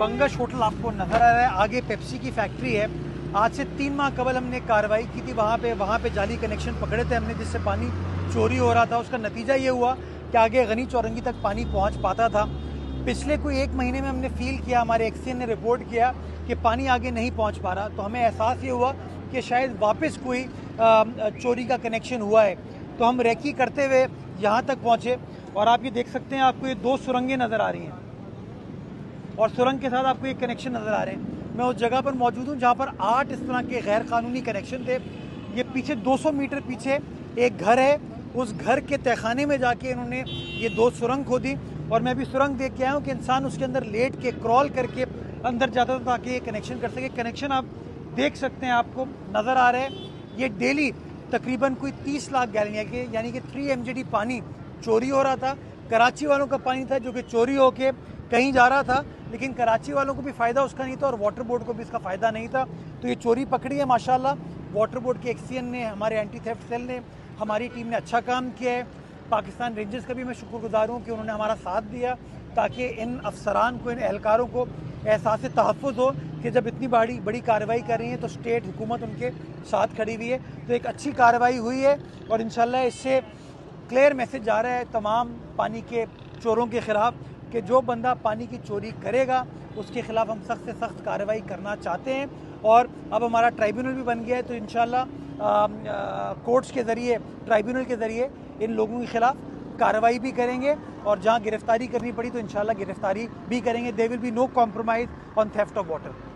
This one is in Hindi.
बंगश होटल आपको नज़र आ रहा है, आगे पेप्सी की फैक्ट्री है। आज से 3 माह कबल हमने कार्रवाई की थी, वहाँ पे जाली कनेक्शन पकड़े थे हमने, जिससे पानी चोरी हो रहा था। उसका नतीजा ये हुआ कि आगे गनी चौरंगी तक पानी पहुँच पाता था। पिछले कोई 1 महीने में हमने फील किया, हमारे एक्सीएन ने रिपोर्ट किया कि पानी आगे नहीं पहुँच पा रहा, तो हमें एहसास ये हुआ कि शायद वापस कोई चोरी का कनेक्शन हुआ है। तो हम रेकी करते हुए यहाँ तक पहुँचे और आप ये देख सकते हैं, आपको ये 2 सुरंगें नज़र आ रही हैं और सुरंग के साथ आपको एक कनेक्शन नज़र आ रहे हैं। मैं उस जगह पर मौजूद हूँ जहाँ पर 8 इस तरह के गैर कानूनी कनेक्शन थे। ये पीछे 200 मीटर पीछे एक घर है, उस घर के तहखाने में जाके इन्होंने ये 2 सुरंग खोदी और मैं भी सुरंग देख के आया हूँ कि इंसान उसके अंदर लेट के क्रॉल करके अंदर जाता था ताकि ये कनेक्शन कर सके। कनेक्शन आप देख सकते हैं, आपको नज़र आ रहा है। ये डेली तकरीबन कोई 30 लाख गैलन यानी कि 3 MGD पानी चोरी हो रहा था। कराची वालों का पानी था जो कि चोरी होके कहीं जा रहा था, लेकिन कराची वालों को भी फ़ायदा उसका नहीं था और वाटर बोर्ड को भी इसका फ़ायदा नहीं था। तो ये चोरी पकड़ी है माशाल्लाह। वाटर बोर्ड के एक्सीएन ने, हमारे एंटी थेफ्ट सेल ने, हमारी टीम ने अच्छा काम किया है। पाकिस्तान रेंजर्स का भी मैं शुक्रगुजार हूँ कि उन्होंने हमारा साथ दिया ताकि इन अफसरान को, इन एहलकारों को एहसास तहफ़्फ़ुज़ हो कि जब इतनी बड़ी कार्रवाई कर रही है तो स्टेट हुकूमत उनके साथ खड़ी हुई है। तो एक अच्छी कार्रवाई हुई है और इंशाल्लाह इससे क्लियर मैसेज जा रहा है तमाम पानी के चोरों के ख़िलाफ़ कि जो बंदा पानी की चोरी करेगा उसके ख़िलाफ़ हम सख्त से सख्त कार्रवाई करना चाहते हैं। और अब हमारा ट्राइब्यूनल भी बन गया है, तो इंशाल्लाह कोर्ट्स के ज़रिए, ट्राइब्यूनल के ज़रिए इन लोगों के ख़िलाफ़ कार्रवाई भी करेंगे और जहाँ गिरफ्तारी करनी पड़ी तो इंशाल्लाह गिरफ्तारी भी करेंगे। There will be no compromise on theft of water.